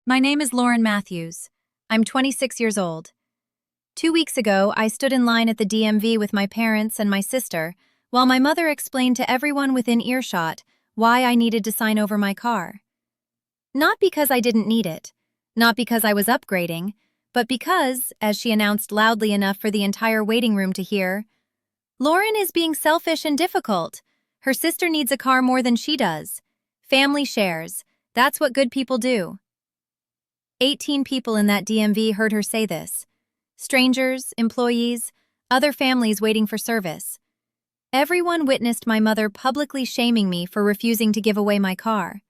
My name is Lauren Matthews. I'm 26 years old. 2 weeks ago, I stood in line at the DMV with my parents and my sister while my mother explained to everyone within earshot why I needed to sign over my car. Not because I didn't need it, not because I was upgrading, but because, as she announced loudly enough for the entire waiting room to hear, Lauren is being selfish and difficult. Her sister needs a car more than she does. Family shares. That's what good people do. 18 people in that DMV heard her say this. Strangers, employees, other families waiting for service. Everyone witnessed my mother publicly shaming me for refusing to give away my car.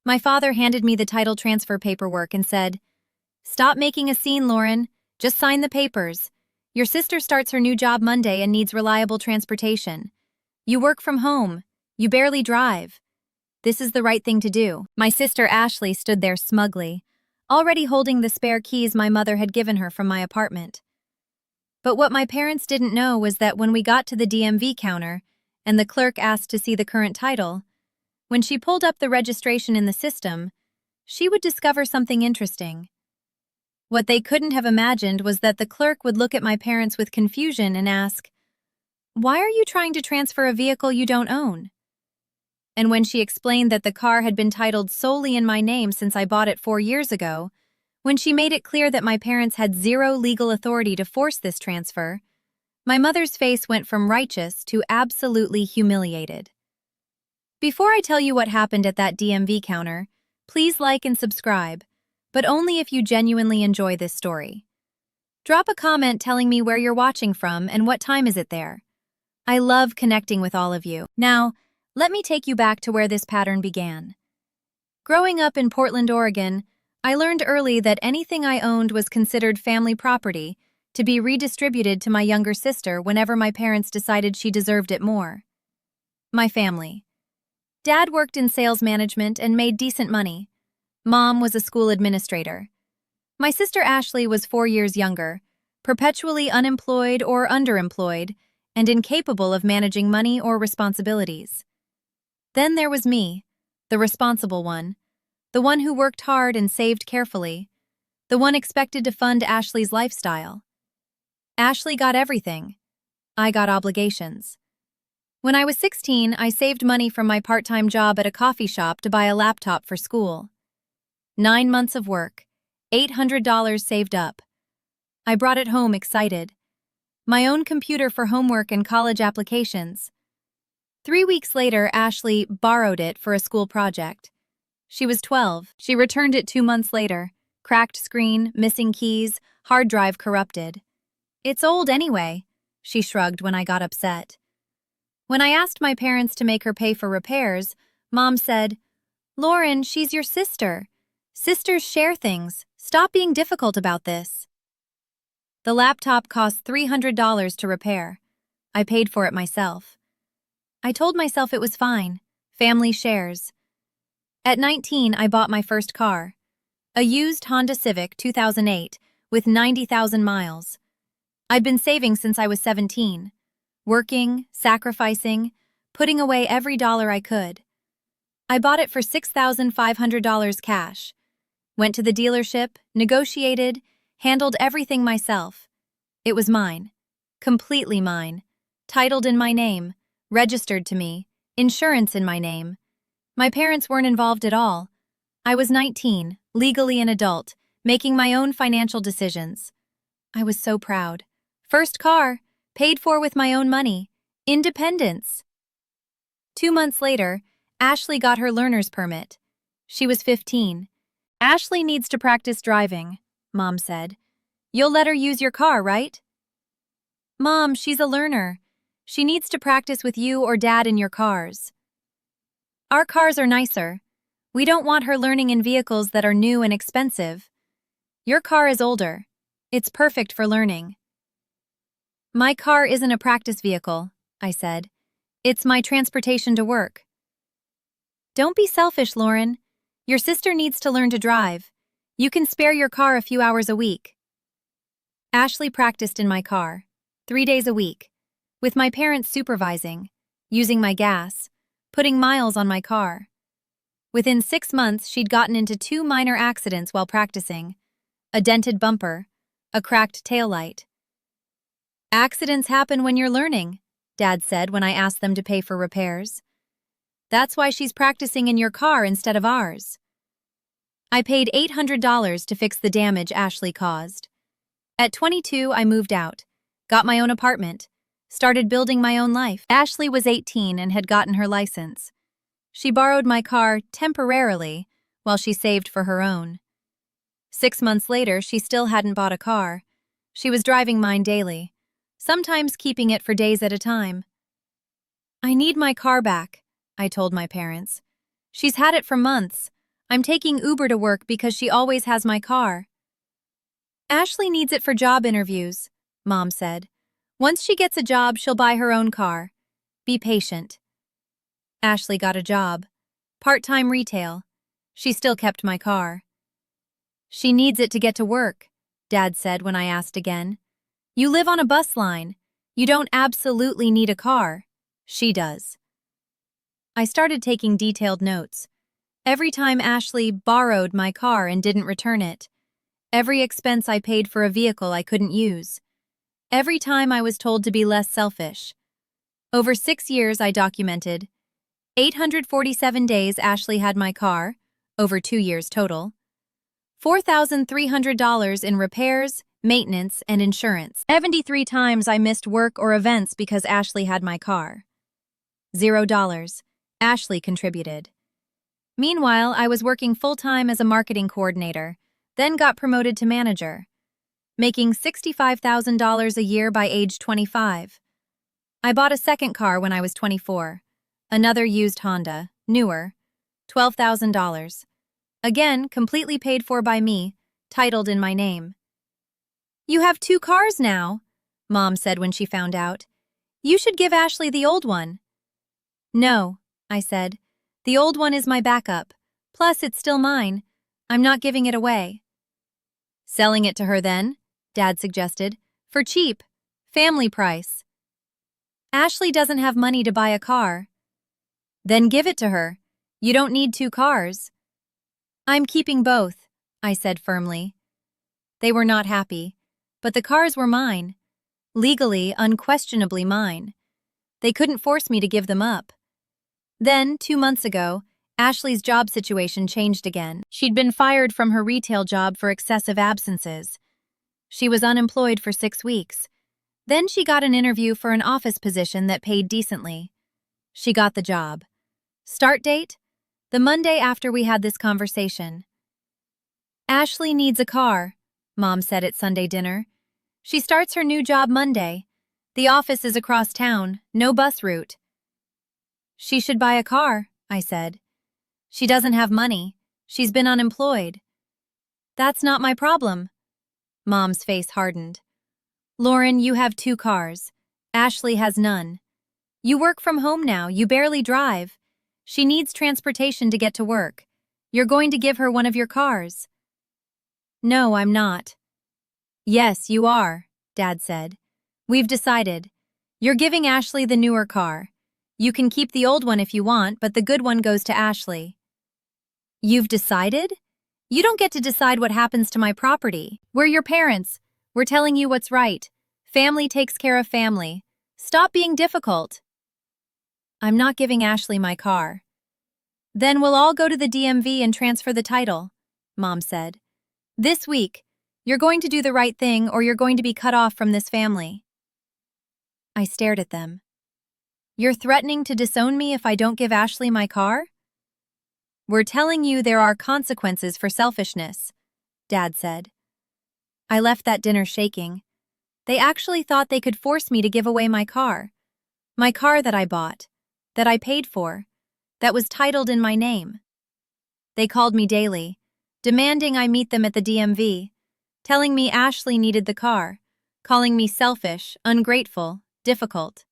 My father handed me the title transfer paperwork and said, "Stop making a scene, Lauren. Just sign the papers. Your sister starts her new job Monday and needs reliable transportation. You work from home. You barely drive. This is the right thing to do." My sister Ashley stood there smugly, already holding the spare keys my mother had given her from my apartment. But what my parents didn't know was that when we got to the DMV counter and the clerk asked to see the current title, when she pulled up the registration in the system, she would discover something interesting. What they couldn't have imagined was that the clerk would look at my parents with confusion and ask, "Why are you trying to transfer a vehicle you don't own?" And when she explained that the car had been titled solely in my name since I bought it 4 years ago, when she made it clear that my parents had zero legal authority to force this transfer, my mother's face went from righteous to absolutely humiliated. Before I tell you what happened at that DMV counter, please like and subscribe, but only if you genuinely enjoy this story. Drop a comment telling me where you're watching from and what time is it there. I love connecting with all of you. Now, let me take you back to where this pattern began. Growing up in Portland, Oregon, I learned early that anything I owned was considered family property to be redistributed to my younger sister whenever my parents decided she deserved it more. My family. Dad worked in sales management and made decent money. Mom was a school administrator. My sister Ashley was 4 years younger, perpetually unemployed or underemployed, and incapable of managing money or responsibilities. Then there was me, the responsible one, the one who worked hard and saved carefully, the one expected to fund Ashley's lifestyle. Ashley got everything. I got obligations. When I was 16, I saved money from my part-time job at a coffee shop to buy a laptop for school. 9 months of work, $800 saved up. I brought it home excited. My own computer for homework and college applications. 3 weeks later, Ashley borrowed it for a school project. She was 12. She returned it 2 months later. Cracked screen, missing keys, hard drive corrupted. "It's old anyway," she shrugged when I got upset. When I asked my parents to make her pay for repairs, Mom said, "Lauren, she's your sister. Sisters share things. Stop being difficult about this." The laptop cost $300 to repair. I paid for it myself. I told myself it was fine. Family shares. At 19, I bought my first car. A used Honda Civic 2008 with 90,000 miles. I'd been saving since I was 17. Working, sacrificing, putting away every dollar I could. I bought it for $6,500 cash. Went to the dealership, negotiated, handled everything myself. It was mine. Completely mine. Titled in my name. Registered to me. Insurance in my name. My parents weren't involved at all. I was 19, legally an adult, making my own financial decisions. I was so proud. First car, paid for with my own money. Independence. 2 months later, Ashley got her learner's permit. She was 15. "Ashley needs to practice driving," Mom said. "You'll let her use your car, right?" "Mom, she's a learner. She needs to practice with you or Dad in your cars." "Our cars are nicer. We don't want her learning in vehicles that are new and expensive. Your car is older. It's perfect for learning." "My car isn't a practice vehicle," I said. "It's my transportation to work." "Don't be selfish, Lauren. Your sister needs to learn to drive. You can spare your car a few hours a week." Ashley practiced in my car, 3 days a week, with my parents supervising, using my gas, putting miles on my car. Within 6 months, she'd gotten into 2 minor accidents while practicing: a dented bumper, a cracked taillight. Accidents happen when you're learning, Dad said when I asked them to pay for repairs. That's why she's practicing in your car instead of ours. I paid $800 to fix the damage Ashley caused. At 22, I moved out, got my own apartment, started building my own life. Ashley was 18 and had gotten her license. She borrowed my car temporarily while she saved for her own. 6 months later, she still hadn't bought a car. She was driving mine daily, sometimes keeping it for days at a time. I need my car back, I told my parents. She's had it for months. I'm taking Uber to work because she always has my car. Ashley needs it for job interviews, Mom said. Once she gets a job, she'll buy her own car. Be patient. Ashley got a job. Part-time retail. She still kept my car. She needs it to get to work, Dad said when I asked again. You live on a bus line. You don't absolutely need a car. She does. I started taking detailed notes. Every time Ashley borrowed my car and didn't return it. Every expense I paid for a vehicle I couldn't use. Every time I was told to be less selfish. Over 6 years, I documented 847 days Ashley had my car, over 2 years total. $4,300 in repairs, maintenance, and insurance. 73 times I missed work or events because Ashley had my car. $0. Ashley contributed. Meanwhile, I was working full-time as a marketing coordinator, then got promoted to manager, making $65,000 a year by age 25. I bought a second car when I was 24, another used Honda, newer, $12,000. Again, completely paid for by me, titled in my name. You have 2 cars now, Mom said when she found out. You should give Ashley the old one. No, I said. The old one is my backup. Plus, it's still mine. I'm not giving it away. Selling it to her then, Dad suggested. For cheap. Family price. Ashley doesn't have money to buy a car. Then give it to her. You don't need 2 cars. I'm keeping both, I said firmly. They were not happy, but the cars were mine. Legally, unquestionably mine. They couldn't force me to give them up. Then, 2 months ago, Ashley's job situation changed again. She'd been fired from her retail job for excessive absences. She was unemployed for 6 weeks. Then she got an interview for an office position that paid decently. She got the job. Start date? The Monday after we had this conversation. Ashley needs a car, Mom said at Sunday dinner. She starts her new job Monday. The office is across town, no bus route. She should buy a car, I said. She doesn't have money. She's been unemployed. That's not my problem. Mom's face hardened. Lauren, you have 2 cars. Ashley has none. You work from home now. You barely drive. She needs transportation to get to work. You're going to give her one of your cars. No, I'm not. Yes, you are, Dad said. We've decided. You're giving Ashley the newer car. You can keep the old one if you want, but the good one goes to Ashley. You've decided? You don't get to decide what happens to my property. We're your parents. We're telling you what's right. Family takes care of family. Stop being difficult. I'm not giving Ashley my car. Then we'll all go to the DMV and transfer the title, Mom said. This week, you're going to do the right thing or you're going to be cut off from this family. I stared at them. You're threatening to disown me if I don't give Ashley my car? We're telling you there are consequences for selfishness, Dad said. I left that dinner shaking. They actually thought they could force me to give away my car that I bought, that I paid for, that was titled in my name. They called me daily, demanding I meet them at the DMV, telling me Ashley needed the car, calling me selfish, ungrateful, difficult.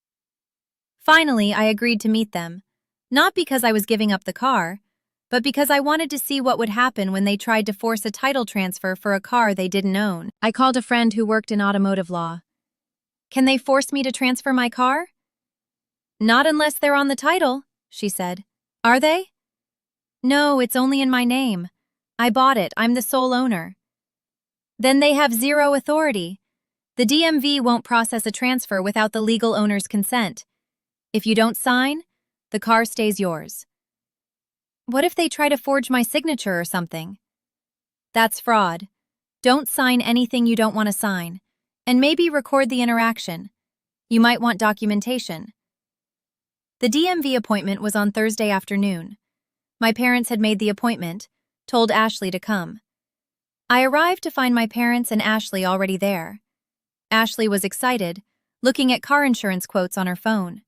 Finally, I agreed to meet them, not because I was giving up the car, but because I wanted to see what would happen when they tried to force a title transfer for a car they didn't own. I called a friend who worked in automotive law. Can they force me to transfer my car? Not unless they're on the title, she said. Are they? No, it's only in my name. I bought it, I'm the sole owner. Then they have zero authority. The DMV won't process a transfer without the legal owner's consent. If you don't sign, the car stays yours. What if they try to forge my signature or something? That's fraud. Don't sign anything you don't want to sign. And maybe record the interaction. You might want documentation. The DMV appointment was on Thursday afternoon. My parents had made the appointment, told Ashley to come. I arrived to find my parents and Ashley already there. Ashley was excited, looking at car insurance quotes on her phone.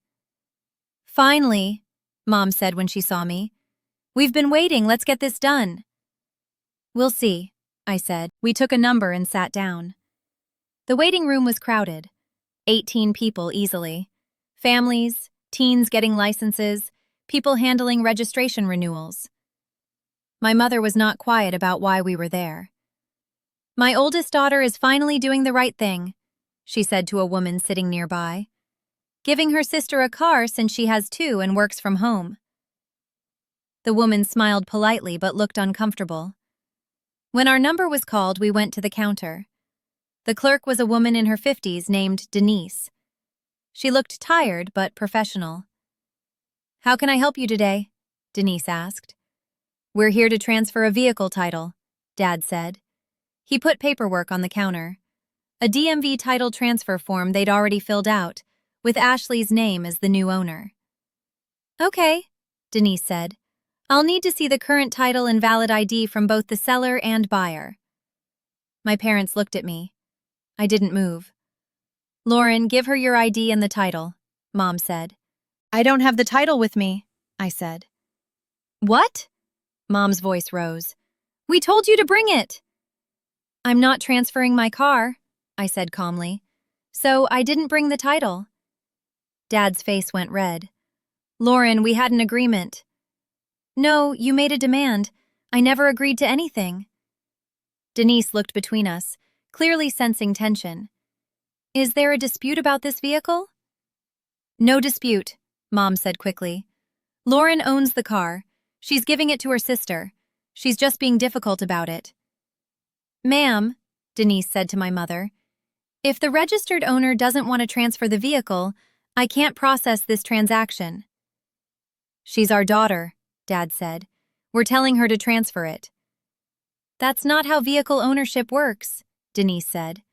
Finally, Mom said when she saw me. We've been waiting, let's get this done. We'll see, I said. We took a number and sat down. The waiting room was crowded. 18 people easily. Families, teens getting licenses, people handling registration renewals. My mother was not quiet about why we were there. My oldest daughter is finally doing the right thing, she said to a woman sitting nearby. Giving her sister a car since she has two and works from home. The woman smiled politely but looked uncomfortable. When our number was called, we went to the counter. The clerk was a woman in her 50s named Denise. She looked tired but professional. How can I help you today? Denise asked. We're here to transfer a vehicle title, Dad said. He put paperwork on the counter. A DMV title transfer form they'd already filled out, with Ashley's name as the new owner. Okay, Denise said. I'll need to see the current title and valid ID from both the seller and buyer. My parents looked at me. I didn't move. Lauren, give her your ID and the title, Mom said. I don't have the title with me, I said. What? Mom's voice rose. We told you to bring it. I'm not transferring my car, I said calmly. So I didn't bring the title. Dad's face went red. Lauren, we had an agreement. No, you made a demand. I never agreed to anything. Denise looked between us, clearly sensing tension. Is there a dispute about this vehicle? No dispute, Mom said quickly. Lauren owns the car. She's giving it to her sister. She's just being difficult about it. Ma'am, Denise said to my mother, if the registered owner doesn't want to transfer the vehicle, I can't process this transaction. She's our daughter, Dad said. We're telling her to transfer it. That's not how vehicle ownership works, Denise said.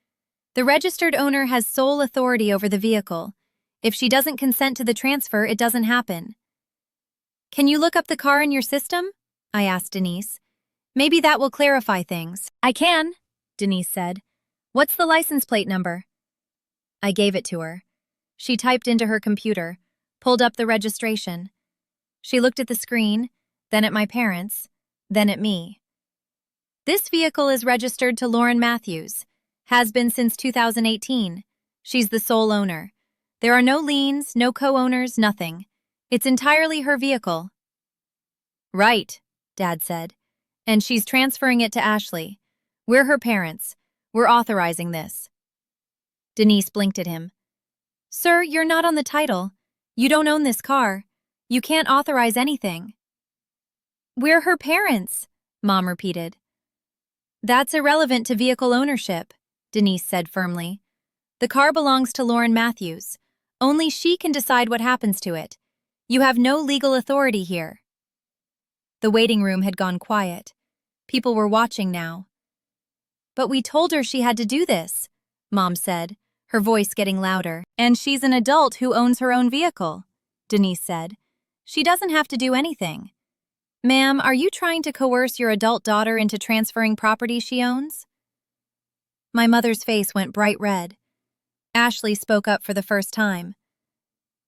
The registered owner has sole authority over the vehicle. If she doesn't consent to the transfer, it doesn't happen. Can you look up the car in your system? I asked Denise. Maybe that will clarify things. I can, Denise said. What's the license plate number? I gave it to her. She typed into her computer, pulled up the registration. She looked at the screen, then at my parents, then at me. This vehicle is registered to Lauren Matthews. Has been since 2018. She's the sole owner. There are no liens, no co-owners, nothing. It's entirely her vehicle. Right, Dad said. And she's transferring it to Ashley. We're her parents. We're authorizing this. Denise blinked at him. Sir, you're not on the title. You don't own this car. You can't authorize anything. We're her parents, Mom repeated. That's irrelevant to vehicle ownership, Denise said firmly. The car belongs to Lauren Matthews. Only she can decide what happens to it. You have no legal authority here. The waiting room had gone quiet. People were watching now. But we told her she had to do this, Mom said, her voice getting louder. And she's an adult who owns her own vehicle, Denise said. She doesn't have to do anything. Ma'am, are you trying to coerce your adult daughter into transferring property she owns? My mother's face went bright red. Ashley spoke up for the first time.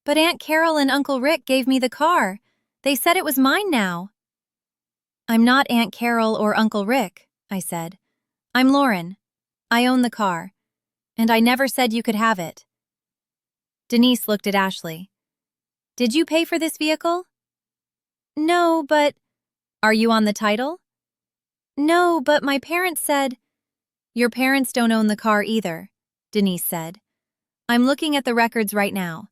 But Aunt Carol and Uncle Rick gave me the car. They said it was mine now. I'm not Aunt Carol or Uncle Rick, I said. I'm Lauren. I own the car. And I never said you could have it. Denise looked at Ashley. Did you pay for this vehicle? No, but... Are you on the title? No, but my parents said... Your parents don't own the car either, Denise said. I'm looking at the records right now.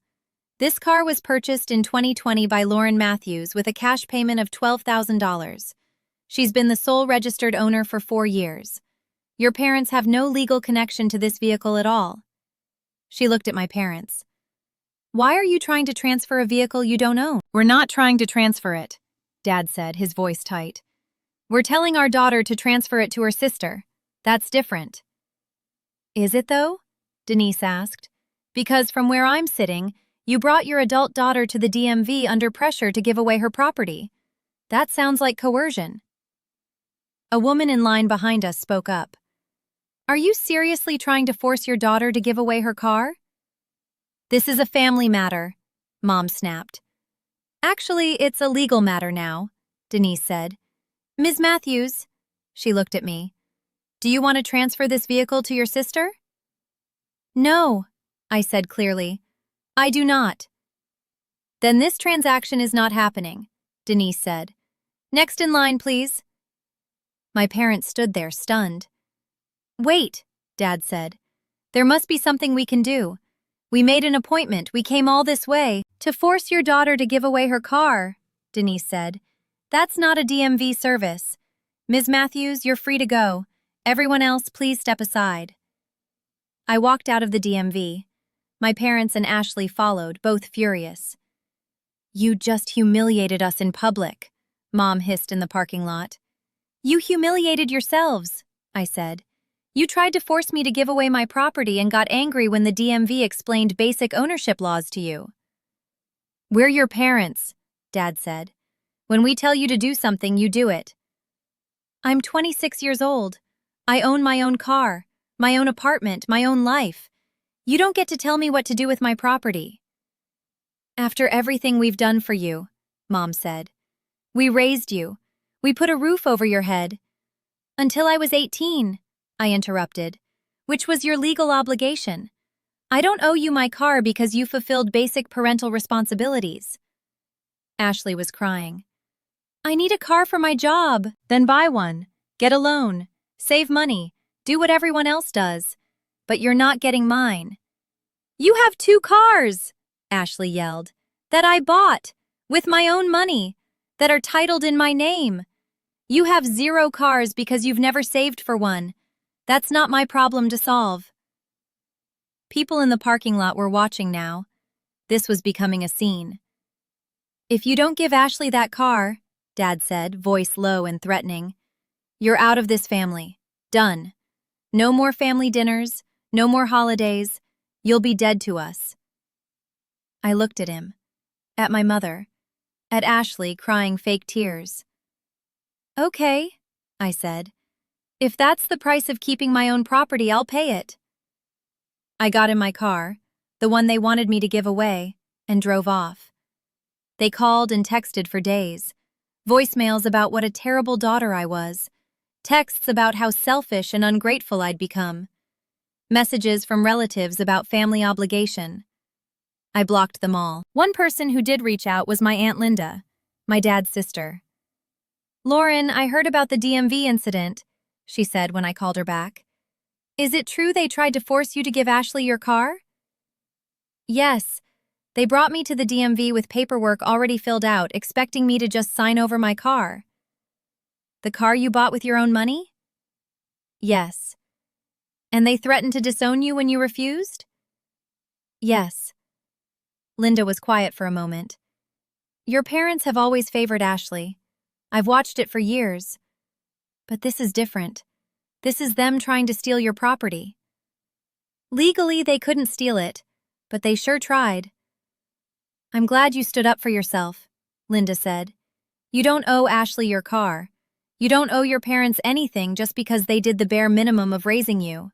This car was purchased in 2020 by Lauren Matthews with a cash payment of $12,000. She's been the sole registered owner for 4 years. Your parents have no legal connection to this vehicle at all. She looked at my parents. Why are you trying to transfer a vehicle you don't own? We're not trying to transfer it, Dad said, his voice tight. We're telling our daughter to transfer it to her sister. That's different. Is it though? Denise asked. Because from where I'm sitting, you brought your adult daughter to the DMV under pressure to give away her property. That sounds like coercion. A woman in line behind us spoke up. Are you seriously trying to force your daughter to give away her car? This is a family matter, Mom snapped. Actually, it's a legal matter now, Denise said. Ms. Matthews, she looked at me. Do you want to transfer this vehicle to your sister? No, I said clearly. I do not. Then this transaction is not happening, Denise said. Next in line, please. My parents stood there stunned. Wait, Dad said. There must be something we can do. We made an appointment. We came all this way to force your daughter to give away her car, Denise said. That's not a DMV service. Ms. Matthews, you're free to go. Everyone else, please step aside. I walked out of the DMV. My parents and Ashley followed, both furious. You just humiliated us in public, Mom hissed in the parking lot. You humiliated yourselves, I said. You tried to force me to give away my property and got angry when the DMV explained basic ownership laws to you. We're your parents, Dad said. When we tell you to do something, you do it. I'm 26 years old. I own my own car, my own apartment, my own life. You don't get to tell me what to do with my property. After everything we've done for you, Mom said. We raised you. We put a roof over your head. Until I was 18, I interrupted, which was your legal obligation. I don't owe you my car because you fulfilled basic parental responsibilities. Ashley was crying. I need a car for my job. Then buy one. Get a loan. Save money. Do what everyone else does. But you're not getting mine. You have 2 cars, Ashley yelled, that I bought, with my own money, that are titled in my name. You have 0 cars because you've never saved for one. That's not my problem to solve. People in the parking lot were watching now. This was becoming a scene. If you don't give Ashley that car, Dad said, voice low and threatening, you're out of this family. Done. No more family dinners, no more holidays. You'll be dead to us. I looked at him, at my mother, at Ashley crying fake tears. Okay, I said. If that's the price of keeping my own property, I'll pay it. I got in my car, the one they wanted me to give away, and drove off. They called and texted for days. Voicemails about what a terrible daughter I was. Texts about how selfish and ungrateful I'd become. Messages from relatives about family obligation. I blocked them all. One person who did reach out was my Aunt Linda, my dad's sister. Lauren, I heard about the DMV incident, she said when I called her back. Is it true they tried to force you to give Ashley your car? Yes. They brought me to the DMV with paperwork already filled out, expecting me to just sign over my car. The car you bought with your own money? Yes. And they threatened to disown you when you refused? Yes. Linda was quiet for a moment. Your parents have always favored Ashley. I've watched it for years. But this is different. This is them trying to steal your property. Legally, they couldn't steal it, but they sure tried. I'm glad you stood up for yourself, Linda said. You don't owe Ashley your car. You don't owe your parents anything just because they did the bare minimum of raising you.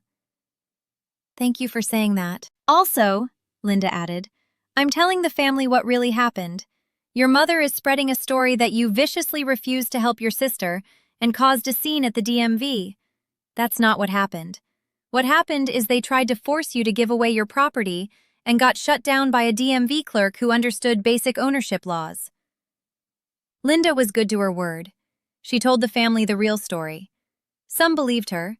Thank you for saying that. Also, Linda added, I'm telling the family what really happened. Your mother is spreading a story that you viciously refused to help your sister and caused a scene at the DMV. That's not what happened. What happened is they tried to force you to give away your property and got shut down by a DMV clerk who understood basic ownership laws. Linda was good to her word. She told the family the real story. Some believed her.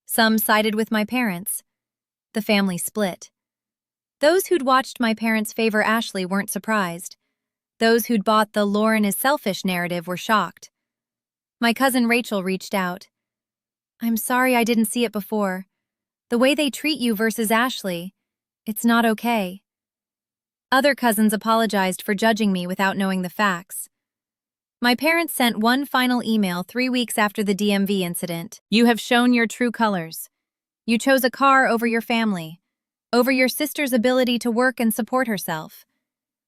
Some sided with my parents. The family split. Those who'd watched my parents favor Ashley weren't surprised. Those who'd bought the Lauren is selfish narrative were shocked. My cousin Rachel reached out. "I'm sorry I didn't see it before. The way they treat you versus Ashley, it's not okay." Other cousins apologized for judging me without knowing the facts. My parents sent one final email 3 weeks after the DMV incident. "You have shown your true colors. You chose a car over your family, over your sister's ability to work and support herself.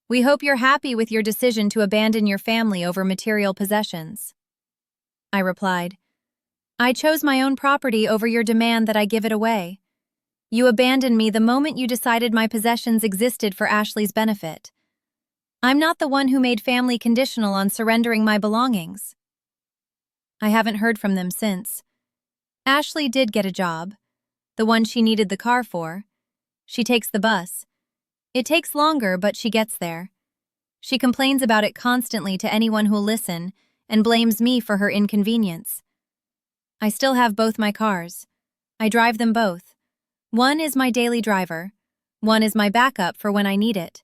We hope you're happy with your decision to abandon your family over material possessions." I replied, "I chose my own property over your demand that I give it away. You abandoned me the moment you decided my possessions existed for Ashley's benefit. I'm not the one who made family conditional on surrendering my belongings." I haven't heard from them since. Ashley did get a job, the one she needed the car for. She takes the bus. It takes longer, but she gets there. She complains about it constantly to anyone who'll listen and blames me for her inconvenience. I still have both my cars. I drive them both. One is my daily driver. One is my backup for when I need it.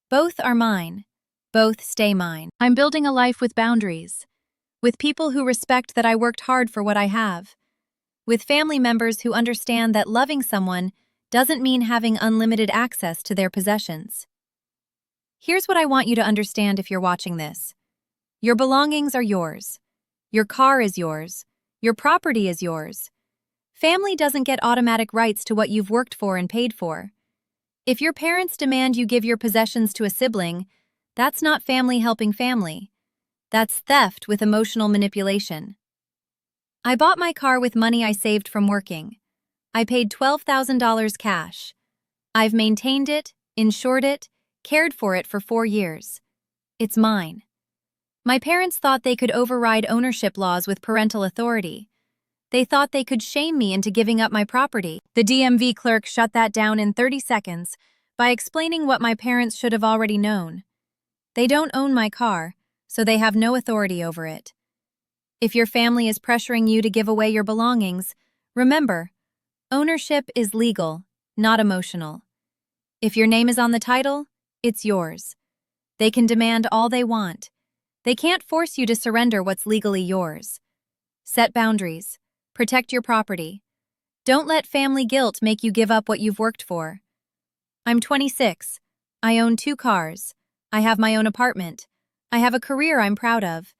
Both are mine. Both stay mine. I'm building a life with boundaries, with people who respect that I worked hard for what I have, with family members who understand that loving someone doesn't mean having unlimited access to their possessions. Here's what I want you to understand if you're watching this. Your belongings are yours. Your car is yours. Your property is yours. Family doesn't get automatic rights to what you've worked for and paid for. If your parents demand you give your possessions to a sibling, that's not family helping family. That's theft with emotional manipulation. I bought my car with money I saved from working. I paid $12,000 cash. I've maintained it, insured it, cared for it for 4 years. It's mine. My parents thought they could override ownership laws with parental authority. They thought they could shame me into giving up my property. The DMV clerk shut that down in 30 seconds by explaining what my parents should have already known. They don't own my car, so they have no authority over it. If your family is pressuring you to give away your belongings, remember, ownership is legal, not emotional. If your name is on the title, it's yours. They can demand all they want. They can't force you to surrender what's legally yours. Set boundaries. Protect your property. Don't let family guilt make you give up what you've worked for. I'm 26. I own 2 cars. I have my own apartment. I have a career I'm proud of.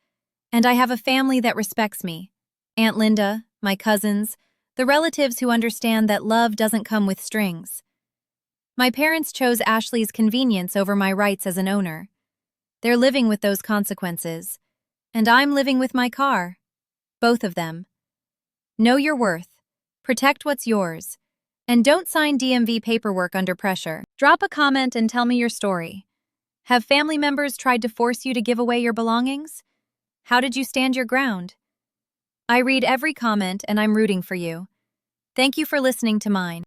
And I have a family that respects me. Aunt Linda, my cousins, the relatives who understand that love doesn't come with strings. My parents chose Ashley's convenience over my rights as an owner. They're living with those consequences. And I'm living with my car. Both of them. Know your worth. Protect what's yours. And don't sign DMV paperwork under pressure. Drop a comment and tell me your story. Have family members tried to force you to give away your belongings? How did you stand your ground? I read every comment and I'm rooting for you. Thank you for listening to mine.